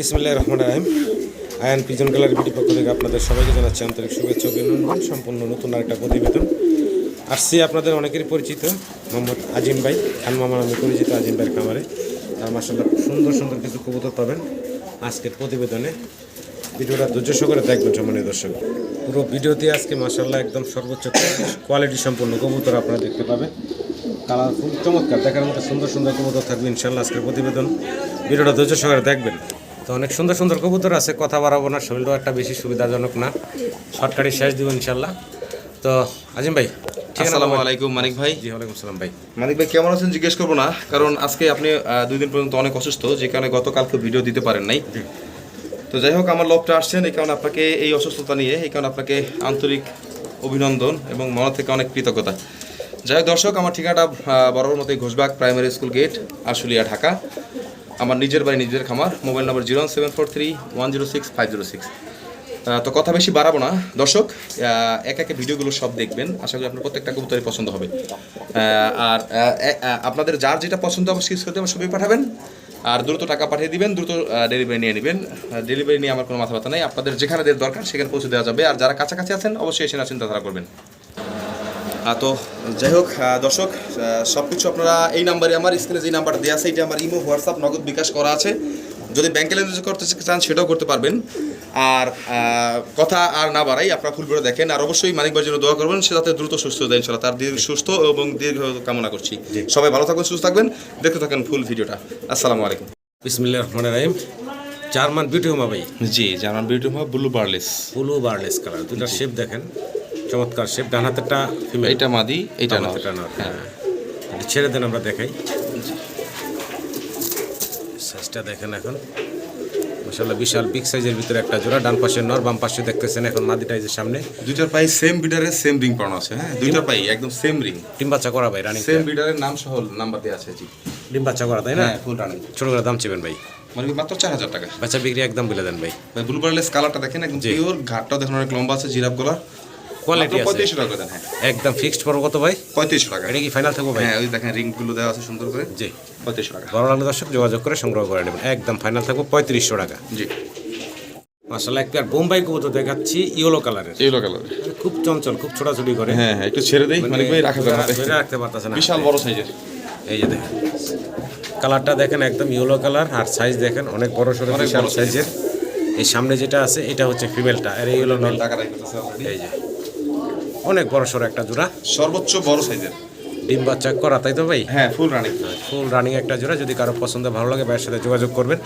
বিসমিল্লাহির রহমানির রহিম। Ayaan pigeon gallery বিটি পক্ষ থেকে আপনাদের সবাইকে জানাচ্ছি আন্তরিক শুভেচ্ছা অভিনন্দন। সম্পূর্ণ নতুন আরেকটা প্রতিবেদন আসছি আপনাদের অনেকেরই পরিচিত মোহাম্মদ আজিম ভাই, খান মামা নামে পরিচিত আজিম ভাইয়ের খামারে। আর মাশাআল্লাহ সুন্দর সুন্দর কিছু কবুতর পাবেন আজকের প্রতিবেদনে। ভিডিওটা ধৈর্য সহকারে দেখবেন সম্মানীয় দর্শক। পুরো ভিডিওতে আজকে মাশাআল্লাহ একদম সর্বোচ্চ কোয়ালিটি সম্পন্ন কবুতর আপনারা দেখতে পাবেন। কালারফুল চমৎকার দেখার মতো সুন্দর সুন্দর কবুতর থাকবে ইনশাআল্লাহ আজকের প্রতিবেদন। ভিডিওটা ধৈর্য সহকারে দেখবেন। তো অনেক সুন্দর সুন্দর কবুতর আছে, কথা বাড়াবো না, শরীরটাও একটা বেশি সুবিধাজনক না, শর্টকাটে শেষ দিব ইনশাআল্লাহ। তো আজিম ভাই, আসসালামু আলাইকুম মানিক ভাই। জি ওয়ালাইকুম সালাম ভাই। মানিক ভাই কেমন আছেন জিজ্ঞেস করবো না, কারণ আজকে আপনি 2 দিন পর্যন্ত অনেক অসুস্থ, যে কারণে গতকালকে ভিডিও দিতে পারেন নাই। তো যাই হোক, আমার লবটা আসছেন, এই কারণে আপনাকে এই অসুস্থতা নিয়ে এই কারণে আপনাকে আন্তরিক অভিনন্দন এবং মন থেকে অনেক কৃতজ্ঞতা। যাই হোক দর্শক, আমার ঠিকানাটা বরাবর মতোই Ghoshbag primary school gate, Ashulia, Dhaka. আমার নিজের বাড়ি নিজের খামার। মোবাইল নাম্বার 0743106 তো কথা বেশি বাড়াবো না দর্শক, এক একে ভিডিওগুলো সব দেখবেন। আশা করি আপনার প্রত্যেকটা কবুতরই পছন্দ হবে। আর আপনাদের যার যেটা পছন্দ হবে স্ক্রিনশট করতে আমার ছবি পাঠাবেন, আর দ্রুত টাকা পাঠিয়ে দিবেন, দ্রুত ডেলিভারি নিয়ে নেবেন। ডেলিভারি নিয়ে আমার কোনো মাথা ব্যথা নেই, আপনাদের যেখানে দরকার সেখানে পৌঁছে দেওয়া যাবে। আর যারা কাছাকাছি আছেন অবশ্যই এসে না চিন্তাধারা করবেন। তো যাই হোক দর্শক, সব কিছু আপনারা এই নাম্বারে, আমার স্ক্রিনে যে নাম্বারটা দেওয়া আছে এটা আমার ইমো, হোয়াটসঅ্যাপ, নগদ বিকাশ করা আছে। যদি ব্যাংকে লেনদেন করতে চান সেটাও করতে পারবেন। আর কথা আর না বাড়াই, আপনারা ফুল ভিডিও দেখেন। আর অবশ্যই মানিক ভাইয়ের জন্য দোয়া করবেন, সে যাতে দ্রুত সুস্থ দেয় ইনশাআল্লাহ। তার সুস্থ এবং দীর্ঘ কামনা করছি। সবাই ভালো থাকবেন, সুস্থ থাকবেন, দেখতে থাকেন ফুল ভিডিওটা। আসসালামু আলাইকুম। বিসমিল্লাহির রহমানির রহিম। জার্মান বিউটি হোমা ভাই। জি, জার্মান বিউটি হোমা ব্লু বার্লেস কালার, দুটা শেপ দেখেন, চমৎকার শেপ। ডান হাতেরটা ফিমেল, এটা মাদি, এটা নর। হ্যাঁ, ছেড়ে দেন আমরা দেখাই। সাইজটা দেখেন এখন মাশাআল্লাহ বিশাল বিগ সাইজের ভিতরে একটা জোড়া। ডান পাশে নর, বাম পাশে দেখতেছেন এখন মাদিটা এই যে সামনে। দুইটার পাই সেম বিডারের সেম রিং পাওয়া আছে। হ্যাঁ, দুইটার পাই একদম সেম রিং। ডিম বাচ্চা করা ভাই, রানিং সেম বিডারের নাম সহ নাম্বার দেওয়া আছে। জি, ডিম বাচ্চা করা, তাই না? হ্যাঁ, ফুল রানিং। ছোট করে দাম চেবেন ভাই? মানে মাত্র 4000 টাকা। বাচ্চা বিক্রি একদম বলে দেন ভাই। ব্লু বার্লেস কালারটা দেখেন, একদম পিওর। ঘাটটাও দেখেন অনেক লম্বা আছে, জিরাফ গলা। কোয়ালিটি আছে। 3500 টাকা দেন। হ্যাঁ, একদম ফিক্সড পড়ো কত ভাই? 3500 টাকা। এটা কি ফাইনাল থাকবে ভাই? হ্যাঁ, ওই দেখেন রিংগুলো দেওয়া আছে সুন্দর করে। জি, 3500 টাকা। ভালো লাগলে দর্শক যোগাযোগ করে সংগ্রহ করে নেবেন। একদম ফাইনাল থাকবে 3500 টাকা। জি, মাশাআল্লাহ একটা বোম্বাই কবুতর দেখাচ্ছি, ইয়েলো কালারের। খুব চঞ্চল, খুব ছোটাছুটি করে। হ্যাঁ, একটু ছেড়ে দেই, মানে ভাই রাখা যাবে না, রাখতে পারতেছে না, বিশাল বড় সাইজের। এই যে দেখেন কালারটা দেখেন, একদম ইয়েলো কালার। আর সাইজ দেখেন অনেক বড় সড়ো, বিশাল সাইজের। এই সামনে যেটা আছে এটা হচ্ছে ফিমেলটা, আর এই হলো নর। এই যে অনেক বড় সড়ো একটা জোড়া, সর্বোচ্চ বড় সাইজের। ডিম বাচ্চা করা, তাই তো ভাই? হ্যাঁ, ফুল রানিং। ফুল রানিং একটা জোড়া। যদি কারো পছন্দ ভালো লাগে ভাইয়ের সাথে যোগাযোগ করবেন।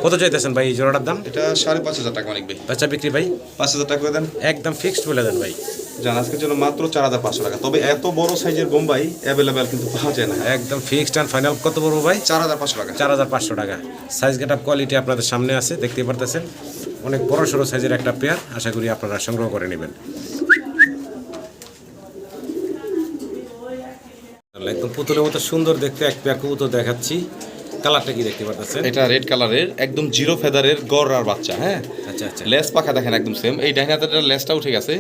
কত চাইতেছেন ভাই এই জোড়াটার দাম? এটা 5500 টাকা মানিক ভাই। বাচ্চা বিক্রি ভাই 5000 টাকা করে দেন। একদম ফিক্সড বলে দেন ভাই। জান আজকের জন্য মাত্র 4500 টাকা। তবে এত বড় সাইজের বোম্বাই অ্যাভেলেবেল কিন্তু পাওয়া যায় না। একদম ফিক্সড অ্যান্ড ফাইনাল। কত বড় ভাই? 4500 টাকা। 4500 টাকা। সাইজ গেটআপ কোয়ালিটি আপনাদের সামনে আছে, দেখতে পারতেছেন। অনেক বড় সড়ো সাইজের একটা পেয়ার, আশা করি আপনারা সংগ্রহ করে নেবেন। একদম পুতুলের মতো সুন্দর দেখতে এক পেয়ার কবুতর দেখাচ্ছি। কালারটা কি দেখতে পারতেছেন? এটা রেড কালারের, একদম জিরো ফেদারের গড়ার বাচ্চা। হ্যাঁ, আচ্ছা আচ্ছা। লেস পাখা দেখেন একদম সেম। এই ডাইন হাতের লেসটা উঠে গেছে,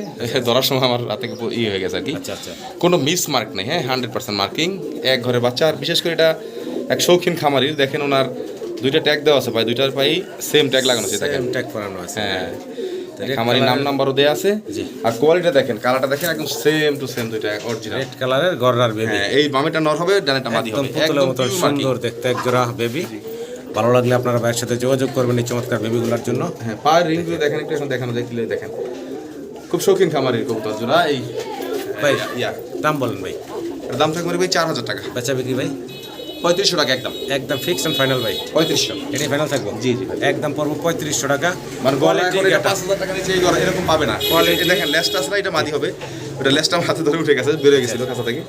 ধরার সময় আমার হাতে হয়ে গেছে আর কি। আচ্ছা আচ্ছা। কোনো মিস মার্ক নেই। হ্যাঁ, 100% মার্কিং। এক ঘরের বাচ্চা। আর বিশেষ করে এটা এক শৌখিন খামারির। দেখেন ওনার দুইটা ট্যাগ দেওয়া আছে ভাই, দুইটার পাই সেম ট্যাগ লাগানো আছে। দেখেন সেম ট্যাগ করানো আছে। হ্যাঁ, খামারি নাম নাম্বারও দেয়া আছে। আর কোয়ালিটি দেখেন, কালারটা দেখেন একদম সেম টু সেম, দুইটা অরিজিনাল রেড কালারের গড়ার বেবি। হ্যাঁ, এই বামেটা নর হবে, ডানেটা মাদি হবে। পুতুলের মতো সুন্দর দেখতে এক জোড়া বেবি। ভালো লাগলে আপনারা ভাইয়ের সাথে যোগাযোগ করবেন এই চমৎকার বেবিগুলোর জন্য। হ্যাঁ, পায়ের রিংগুলো দেখেন একটু, এখন দেখানো দেখলে দেখেন খুব শৌখিন খামারির কবুতর জোড়া। এই ভাই দাম বলেন ভাই? এর দাম থাকবে ভাই 4000 টাকা। বেচা বিক্রি ভাই 3500 টাকা একদম। একদম ফিক্স এন্ড ফাইনাল ভাই 3500। এটাই ফাইনাল থাকবে? জি জি, একদম পড়বো 3500 টাকা। মানে কোয়ালিটি 5000 টাকা নিচে এরকম পাবে না। কোয়ালিটি দেখেন, লেসটা আসলে এটা মাদি হবে। ওটা লেসটা আমার হাতে ধরে উঠে গেছে, বেরিয়ে গেছিল কাছা থেকে।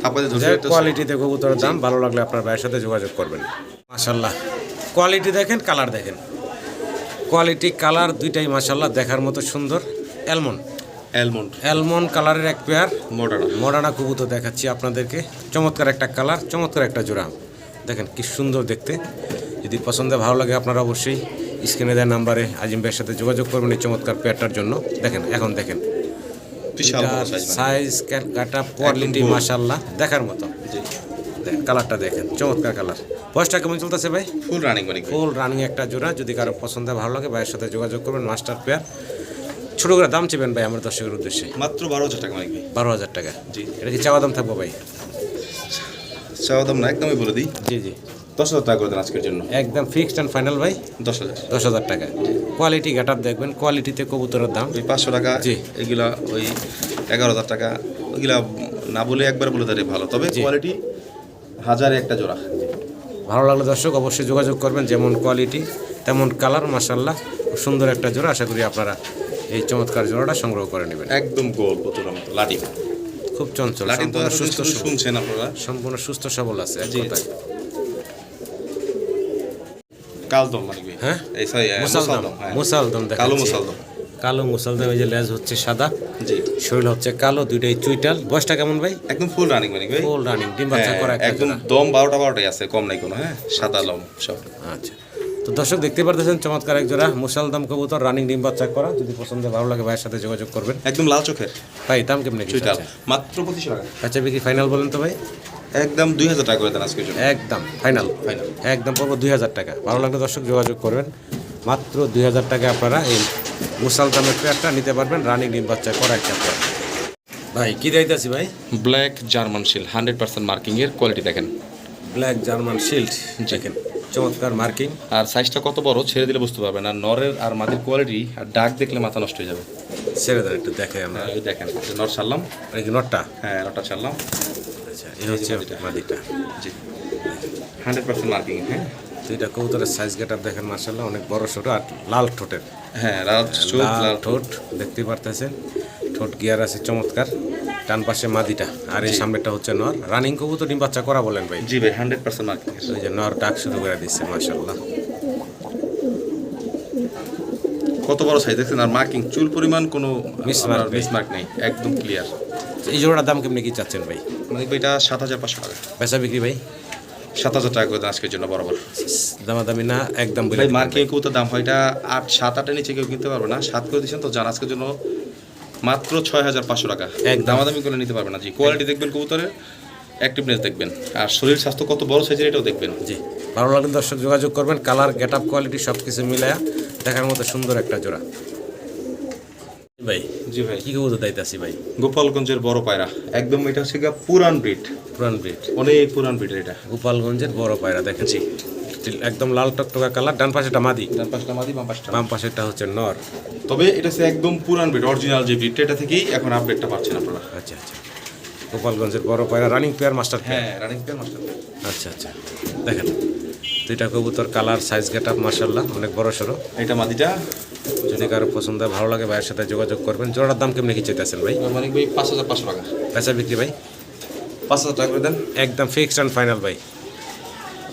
তারপরে কোয়ালিটিতে কবুতরের দাম। ভালো লাগলে আপনার ভাইয়ের সাথে যোগাযোগ করবেন। মাশাআল্লাহ কোয়ালিটি দেখেন, কালার দেখেন। কোয়ালিটি কালার দুইটাই মাশাআল্লাহ দেখার মতো সুন্দর। অ্যালমন্ড কালারের এক পেয়ার মডার্না কবুতর দেখাচ্ছি আপনাদেরকে। চমৎকার একটা কালার, চমৎকার একটা জোড়া। দেখেন কি সুন্দর দেখতে। যদি পছন্দ ভালো লাগে আপনারা অবশ্যই স্ক্রিনে দেওয়া নাম্বারে আজিম ভাইয়ের সাথে যোগাযোগ করবেন এই চমৎকার পেয়ারটার জন্য। দেখেন এখন দেখেন সাইজ কাটা কোয়ালিটি মাশাআল্লাহ দেখার মতো। কালারটা দেখেন, চমৎকার কালার। বয়সটা কেমন চলতেছে ভাই? ফুল রানিং মানিক ভাই। ফুল রানিং একটা জোড়া। যদি কারো পছন্দ হয়, ভালো লাগে, ভাইয়ের সাথে যোগাযোগ করবেন। Master pair. ছোটো করে দাম চেবেন ভাই আমার দর্শকের উদ্দেশ্যে? মাত্র 12,000 টাকা মানিক ভাই। 12,000 টাকা। জি। এটা কি চাওয়া দাম থাকবো ভাই? চাওয়া দাম না, একদমই বলে দিই, জি জি, 10,000 টাকা করে দেন আজকের জন্য। একদম ফিক্সড অ্যান্ড ফাইনাল ভাই। 10,000। 10,000 টাকা। কোয়ালিটি গেট আপ দেখবেন, কোয়ালিটিতে কবুতরের দাম। ওই 500 টাকা, জি। এগুলা ওই 11,000 টাকা, ওইগুলা না বলে একবার বলে তারে ভালো, তবে জি। কোয়ালিটি হাজারে একটা জোড়া। ভালো লাগলে দর্শক অবশ্যই যোগাযোগ করবেন। যেমন কোয়ালিটি তেমন কালার, মাশাআল্লাহ সুন্দর একটা জোড়া। আশা করি আপনারা এই চমৎকার জোড়াটা সংগ্রহ করে নেবেন। একদম গোল পুতুলের মতো লাঠি। খুব চঞ্চল, লাঠি তো সম্পূর্ণ এতদিন সুস্থ শুধু সবল। শুনছেন আপনারা। সম্পূর্ণ সুস্থ সবল আছে এক জি। কথায়। কালদম মানিক ভাই। হ্যাঁ? এই সরি, মুসালদম, হ্যাঁ। মুসালদম কালো দেখাচ্ছি। মুসালদম। কালো মুসালদম। এই যে লেজ হচ্ছে সাদা, জি। শরীর হচ্ছে কালো, দুইটাই চুইটাল। বয়সটা কেমন ভাই? একদম ফুল রানিং মানিক ভাই। ফুল রানিং, ডিম বাচ্চা হ্যাঁ, করা একটা একদম জোড়া। দম 12টাই আছে, কম নাই কোনো। হ্যাঁ, সাদা লম সব। আচ্ছা, তো দর্শক দেখতে পারতেছেন চমৎকার এক জোড়া মুসালদম কবুতর, রানিং ডিম বাচ্চা করা। যদি পছন্দ ভালো লাগে ভাইয়ের সাথে যোগাযোগ করবেন। একদম লাল চোখের ভাই দাম কেমনে কি চুইটাল, চাচ্ছেন? মাত্র 2500 টাকা। আচ্ছা বিক্রি ফাইনাল বলেন তো ভাই? একদম 2,000 টাকা করে দেন আজকের জন্য। একদম ফাইনাল। ফাইনাল। একদম পড়বো 2,000 টাকা। ভালো লাগলে দর্শক যোগাযোগ করবেন। মাত্র 2,000 টাকা আপনারা এই মুসালদমের পেয়ারটা নিতে পারবেন, রানিং ডিম বাচ্চা করা একটা পেয়ার। ভাই কি দিতেছি ভাই? ব্ল্যাক জার্মান শিল 100% মার্কিং এর কোয়ালিটি দেখেন। ব্ল্যাক জার্মান শিল্ড দেখেন, চমৎকার মার্কিং। আর সাইজটা কত বড় ছেড়ে দিলে বুঝতে পারবেন। আর নরের আর মাদির কোয়ালিটি আর ডাক দেখলে মাথা নষ্ট হয়ে যাবে। ছেড়ে দেন একটু দেখাই আমরা। এই দেখেন, এই নর ছাড়লাম। এই কি নটটা? হ্যাঁ, নরটা ছাড়লাম। আচ্ছা, এই হচ্ছে মাদিটা। জি, 100% মার্কিং। হ্যাঁ, দুইটা কবুতরের সাইজ গেটআপ দেখেন, মাশাআল্লাহ অনেক বড় ছোট আর লাল ঠোঁটের। হ্যাঁ, লাল চোখ, লাল লাল ঠোঁট দেখতে পারতেছেন। ঠোঁট গিয়ার আছে চমৎকার। ডান পাশে মাদিটা আর এই সামনেটা হচ্ছে নর। রানিং কবুতর ডিম বাচ্চা করা বলেন ভাই? জি ভাই, 100% মার্কিং। ওই যে নর ডাক শুরু করে দিচ্ছে, মাশাআল্লাহ। কত বড় সাইজ দেখছেন? আর মার্কিং চুল পরিমাণ কোনো মিসমার্ক নেই। মিসমার্ক নেই, একদম ক্লিয়ার। এই জোড়ার দাম কেমনি কি চাচ্ছেন ভাই? মানে এটা 7,500 টাকা। বেচা বিক্রি ভাই? 7,000 টাকা করে দেন আজকের জন্য বরাবর। দামাদামি না, একদম বলে ভাই দিবেন মার্কিং কবুতর দাম হয় এটা 8-7-8 নিচে কেউ কিনতে পারবে না। 7 করে দিচ্ছেন তো জান আজকের জন্য মাত্র 6,500 টাকা। একদম। দামাদামি করে নিতে পারবে না। জি, কোয়ালিটি দেখবেন কবুতরের, অ্যাক্টিভনেস দেখবেন, আর শরীর স্বাস্থ্য কত বড় সাইজের এটাও দেখবেন। জি, ভালো লাগলে দর্শক যোগাযোগ করবেন। কালার গেটআপ কোয়ালিটি সব কিছু মিলায়া দেখার মতো সুন্দর একটা জোড়া। ভাই জি ভাই, কি কবুতর দাইতাছি ভাই? গোপালগঞ্জের বড় পায়রা, একদম এটা হচ্ছে গিয়ে পুরান ব্রিড, পুরান ব্রিড, অনেক পুরান ব্রিড এটা। গোপালগঞ্জের বড় পায়রা দেখেন। জি, একদম লাল টকটকা কালার। ডান পাশেটা মাদি, ডান পাশটা মাদি, বাম পাশটা। বাম পাশেটা হচ্ছে নর। তবে এটা হচ্ছে একদম পুরান ব্রিড, অরিজিনাল যে ব্রিড, এটা থেকেই এখন আপডেটটা পাচ্ছেন আপনারা। আচ্ছা আচ্ছা, গোপালগঞ্জের বড় পায়রা, রানিং পেয়ার, মাস্টার পেয়ার। হ্যাঁ, রানিং পেয়ার মাস্টার। আচ্ছা আচ্ছা, দেখেন দুইটা কবুতর, কালার সাইজ গেটআপ মাশাআল্লাহ অনেক বড় সড়ো। এটা মাদিটা। যদি কারো পছন্দ হয়, ভালো লাগে, ভাইয়ের সাথে যোগাযোগ করবেন। জোড়ার দাম কেমনি কি চাইতেছেন ভাই? মানিক ভাই 5,500 টাকা। বেচা বিক্রি ভাই? 5,000 টাকা করে দেন একদম ফিক্সড অ্যান্ড ফাইনাল ভাই।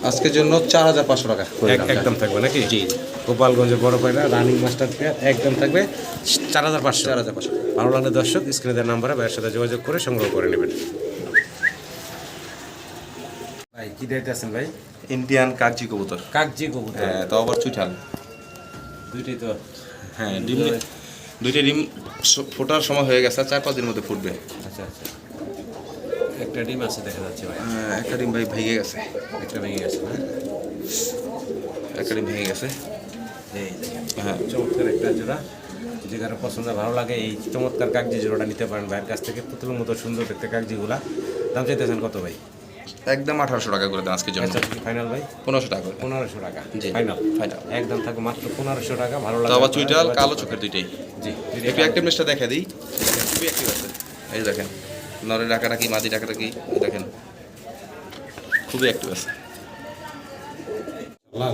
আজকের জন্য 4,500 টাকা করে দেন। একদম থাকবে নাকি? জি, গোপালগঞ্জের বড় পায়রা, রানিং মাস্টার পেয়ার, একদম থাকবে 4,500। 4,500। ভালো লাগলে দর্শক স্ক্রিনে দেওয়া নাম্বারে ভাইয়ের সাথে যোগাযোগ করে সংগ্রহ করে নেবেন। ভাই কি দিতেছেন ভাই? ইন্ডিয়ান কাগজি কবুতর। কাগজি কবুতর। হ্যাঁ, তো আবার চুইঠাল। দুইটাই তো। হ্যাঁ, দুইটা ডিম ফোটার সময় হয়ে গেছে, 4-5 দিনের মধ্যে ফুটবে। আচ্ছা আচ্ছা, একটা ডিম আছে দেখা যাচ্ছে ভাই। একটা ডিম ভাই ভেঙে গেছে। একটা ভেঙে গেছে না? একটা ডিম ভেঙে গেছে। এই দেখেন, হ্যাঁ, চমৎকার একটা জোড়া। যে কারো পছন্দ ভালো লাগে এই চমৎকার কাগজি জোড়াটা নিতে পারেন ভাইয়ের কাছ থেকে। পুতুলের মতো সুন্দর দেখতে কাগজিগুলা। দাম চাইতেছেন কত ভাই? একদম 1,800 টাকা করে দেন আজকের জন্য। আচ্ছা ফাইনাল ভাই? 1,500 টাকা করে দেন। 1,500 টাকা জি, ফাইনাল। ফাইনাল। একদম থাকবে মাত্র 1,500 টাকা। ভালো তো লাগে আবার চুইঠাল, কালো চোখের দুইটাই। জি, একটু অ্যাক্টিভনেসটা দেখা দিই। দেখেন, খুবই অ্যাক্টিভ আছে। এই দেখেন, নরের ডাকাটা কি, মাদি ডাকাটা কি, দেখেন খুবই অ্যাক্টিভ আছে।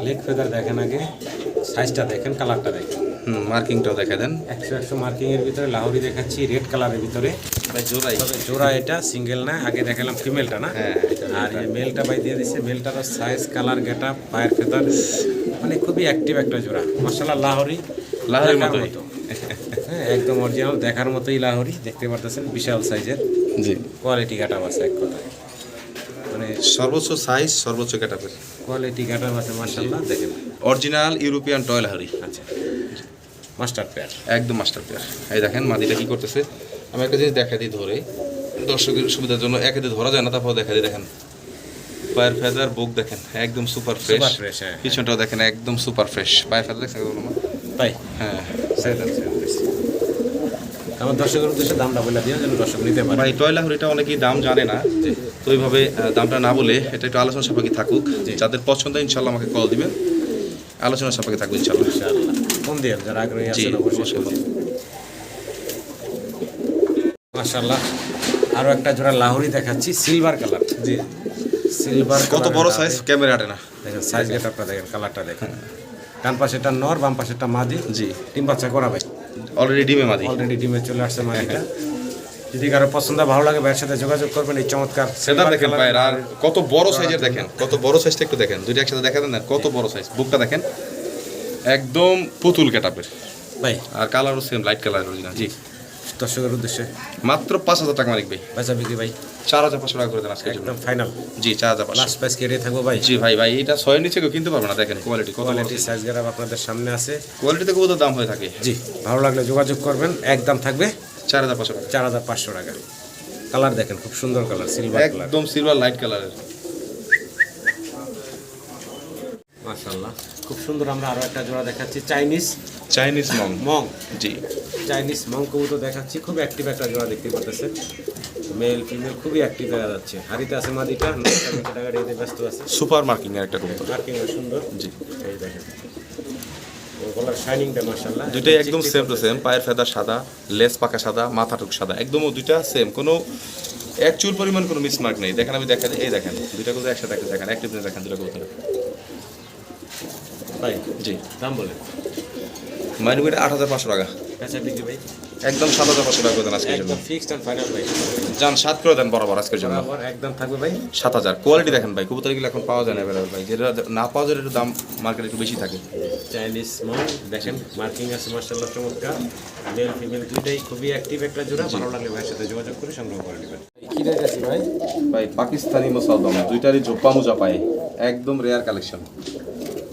লেগ ফেদার দেখেন, আগে সাইজটা দেখেন, কালারটা দেখেন। মার্কিংটাও দেখা দেন। 100 মার্কিং এর ভিতরে লাহোরি দেখাচ্ছি রেড কালারের ভিতরে। ভাই জোড়াই। তবে জোড়া এটা সিঙ্গেল না, আগে দেখালাম ফিমেলটা না? হ্যাঁ, আর এই মেলটা ভাই দিয়ে দিচ্ছে। মেলটারও সাইজ, কালার, গেটআপ, পায়ের ফেদার মানে খুবই অ্যাক্টিভ একটা জোড়া মাশাআল্লাহ। লাহোরি, লাহোরির দেখার মতোই। মতো। হ্যাঁ, একদম অরিজিনাল দেখার মতোই লাহোরি। দেখতে পারতেছেন বিশাল সাইজের, জি, কোয়ালিটি গেটআপ আছে এক কথায়। মানে সর্বোচ্চ সাইজ, সর্বোচ্চ ক্যাটাপের কোয়ালিটি গেটআপ আছে মাশাআল্লাহ। দেখেন, অরিজিনাল ইউরোপিয়ান টয় লাহোরি। আচ্ছা মাস্টার পেয়ার, একদম মাস্টার পেয়ার। এই দেখেন মাদিটা কি করতেছে। আমি একটা জিনিস দেখা দিই ধরে, দর্শকের সুবিধার জন্য একে দিয়ে ধরা যায় না, তারপর দেখা দিই। দেখেন পায়ের ফেদার বুক দেখেন একদম সুপার ফ্রেশ। Super fresh, হ্যাঁ। পিছনটাও দেখেন একদম সুপার ফ্রেশ। পায়ের ফেদার দেখছেন কত মামা? ভাই হ্যাঁ আমার দর্শকের উদ্দেশ্যে দামটা বলে দিও যেন দর্শক নিতে পারে। ভাই টয় লাহোরিটা অনেকেই দাম জানে না, তো ওইভাবে দামটা না বলে এটা একটু আলোচনা সাপেক্ষে থাকুক। যাদের পছন্দ ইনশাল্লাহ আমাকে কল দিবেন, আলোচনা সাপেক্ষে থাকবে ইনশাল্লাহ। ইনশাআল্লাহ ফোন দিন যারা আগ্রহী জি আছেন অবশ্যই ফোন দিন। মাশাআল্লাহ আরো একটা জোড়া লাহোরি দেখাচ্ছি সিলভার কালার। জি সিলভার কত বড় সাইজ, ক্যামেরা আটে না। দেখেন সাইজ গেটআপটা দেখেন, কালারটা দেখেন। ডান পাশেরটা নর, বাম পাশেরটা মাদি। জি ডিম বাচ্চা করা ভাই, অলরেডি ডিমে মাদি। অলরেডি ডিমে চলে আসছে মাদিটা। যদি কারো পছন্দ ভালো লাগে ভাইয়ের সাথে যোগাযোগ করবেন। এই চমৎকার সেটা দেখেন পায়ের, আর কত বড় সাইজের দেখেন, কত বড় সাইজটা একটু দেখেন, দুইটা একসাথে দেখা দেন না, কত বড় সাইজ। বুকটা দেখেন একদম পুতুল ক্যাটাপের, ভাই আর কালারও সেম লাইট কালার অরিজিনাল। জি দর্শকের উদ্দেশ্যে মাত্র 5,000 টাকা মালিক ভাই। বেচা বিক্রি ভাই 4,500 টাকা করে দেন আজকে একদম ফাইনাল। জি 4,500। লাস্ট প্রাইস কেটে থাকবো ভাই। জি ভাই ভাই এটা 6 এর নিচে কেউ কিনতে পারবে না। দেখেন কোয়ালিটি, কত কোয়ালিটি সাইজ গেটআপ আপনাদের সামনে আছে। কোয়ালিটিতে কত দাম হয়ে থাকে। জি ভালো লাগলে যোগাযোগ করবেন। একদম থাকবে 4,500 টাকা। 4,500 টাকা। কালার দেখেন খুব সুন্দর কালার, সিলভার কালার একদম সিলভার লাইট কালারের। মাশাআল্লাহ খুব সুন্দর। আমরা আরো একটা জোড়া দেখাচ্ছি চাইনিজ মং। মং। জি চাইনিজ মং কবুতর দেখাচ্ছি, খুব অ্যাক্টিভ একটা জোড়া দেখতে পাচ্ছেন। মেল ফিমেল খুবই অ্যাক্টিভ দেখা যাচ্ছে। হাড়িতে আছে মাদিটা, টাকা দিয়ে ব্যস্ত আছে। সুপার মার্কিং এর একটা কবুতর। মার্কিং সুন্দর। জি এই দেখেন ও গলার শাইনিংটা মাশাআল্লাহ। দুইটাই একদম সেম টু সেম। পায়ের ফেদা সাদা, লেস পাকা সাদা, মাথাটুক সাদা, একদম দুইটা সেম। কোনো এক চুল পরিমাণ কোনো মিসমার্ক নেই। দেখেন আমি দেখা এই দেখেন দুইটা কবুতর একসাথে দেখেন, অ্যাক্টিভনেস দেখেন দুইটা কবুতর। ভাই জি দাম বলেন। মাইনুবিটা 8,500 টাকা। কাঁচা বিক্রি ভাই একদম 7,500 টাকা করে দেন আজকের জন্য। একদম ফিক্সড এন্ড ফাইনাল ভাই। যান 7 করে দেন বরাবর আজকের জন্য। বরাবর একদম থাকবে ভাই 7,000। কোয়ালিটি দেখেন ভাই, কবুতরগুলো এখন পাওয়া যায় না অ্যাভেলেবল ভাই। যেটা না পাওয়া যায় একটু দাম মার্কেটে একটু বেশি থাকে। চাইনিজ মং দেখেন, মার্কিং আছে মাশাআল্লাহ চমৎকার। মেল ফিমেল দুইটাই খুবই অ্যাক্টিভ একটা জোড়া। ভালো লাগলে ভাইয়ের সাথে যোগাযোগ করে সংগ্রহ করে নেবেন। কি দেখাচ্ছি ভাই? ভাই পাকিস্তানি মুসালদম, দুইটারই জোপা মোজা পায়, একদম রেয়ার কালেকশন।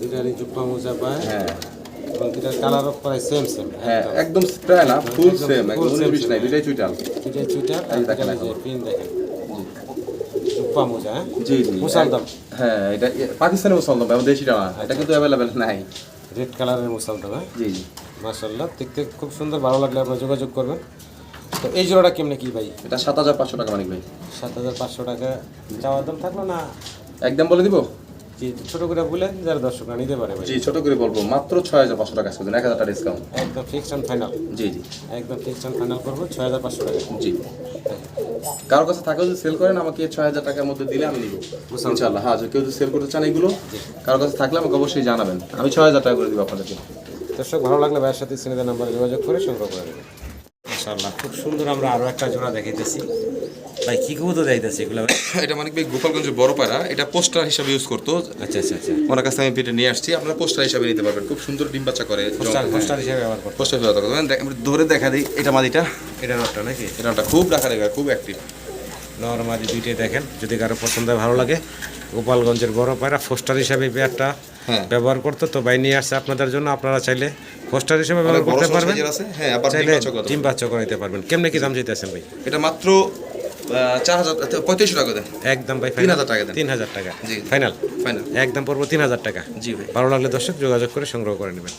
দুইটারই জুপ্পা মোজা পায় হ্যাঁ এবং দুইটার কালারও প্রায় সেম হ্যাঁ একদম প্রায় না, ফুল একদম সেম, full একদম same, বিশ নাই, দুইটাই চুইটাল। দুইটাই চুইটার। এই দেখেন এই যে পিন দেখেন জুপ্পা মোজা। হ্যাঁ জি জি মুসালদম হ্যাঁ এটা পাকিস্তানি মুসালদম ভাই, দেশিটা না, এটা কিন্তু অ্যাভেলেবেল নাই। রেড কালারের মুসালদম। হ্যাঁ জি জি মাশাআল্লাহ দেখতে খুব সুন্দর। ভালো লাগলে আপনারা যোগাযোগ করবেন। তো এই জোড়াটা কেমনে কি ভাই? এটা 7,500 টাকা মানিক ভাই। 7,500 টাকা চাওয়ার দাম থাকলো না? একদম বলে দিব। জি ছোট করে বলেন যারা দর্শকরা নিতে পারে ভাই। জি ছোট করে বলবো, মাত্র 6,500 টাকা আজকের জন্য, 1,000 টাকা ডিসকাউন্ট। একদম ফিক্সড এন্ড ফাইনাল। জি জি একদম ফিক্সড এন্ড ফাইনাল করবো 6,500 টাকা। জি কারোর কাছে থাকে যদি সেল করেন আমাকে 6,000 টাকার মধ্যে দিলে আমি নিব ইনশাআল্লাহ। হ্যাঁ যদি কেউ যদি সেল করতে চান এগুলো কারোর কাছে থাকলে আমাকে অবশ্যই জানাবেন, আমি 6,000 টাকা করে দিব আপনাদেরকে। দর্শক ভালো লাগলে ভাইয়ের সাথে স্ক্রিনে দেওয়া নাম্বারে যোগাযোগ করে সংগ্রহ করে নেবেন। মাশাআল্লাহ খুব সুন্দর। আমরা আরো একটা জোড়া দেখাইতেছি ভাই। কি কবুতর দেখাইতেছি এগুলো ভাই? এটা মানে ভাই গোপালগঞ্জের বড় পায়রা, এটা পোস্টার হিসাবে ইউজ করতো। আচ্ছা আচ্ছা আচ্ছা ওনার কাছে আমি পেটে নিয়ে আসছি, আপনারা পোস্টার হিসাবে নিতে পারবেন। খুব সুন্দর ডিম বাচ্চা করে, পোস্টার হিসেবে ব্যবহার করতে। পোস্টার হিসাবে ধরে দেখা দিই। এটা মাদিটা, এটা নটটা নাকি? এটা খুব রাখা রেখা, খুব অ্যাক্টিভ। নরমাদি দুইটাই দেখেন। যদি কারো পছন্দ ভালো লাগে, গোপালগঞ্জের বড় পায়রা পোস্টার হিসাবে পেয়ারটা হ্যাঁ ব্যবহার করতো, তো ভাই নিয়ে আসছে আপনাদের জন্য। আপনারা চাইলে পোস্টার হিসেবে ব্যবহার করতে পারবেন, হ্যাঁ আবার চাইলে ডিম বাচ্চা ডিম বাচ্চা করে নিতে পারবেন। কেমনে কি দাম চাইতেছেন ভাই? এটা মাত্র 4,3500 টাকা দেন। একদম ভাই 3,000 টাকা দেন। 3,000 টাকা জি ফাইনাল। ফাইনাল। একদম পড়বো 3,000 টাকা। জি ভাই ভালো লাগলে দর্শক যোগাযোগ করে সংগ্রহ করে নেবেন।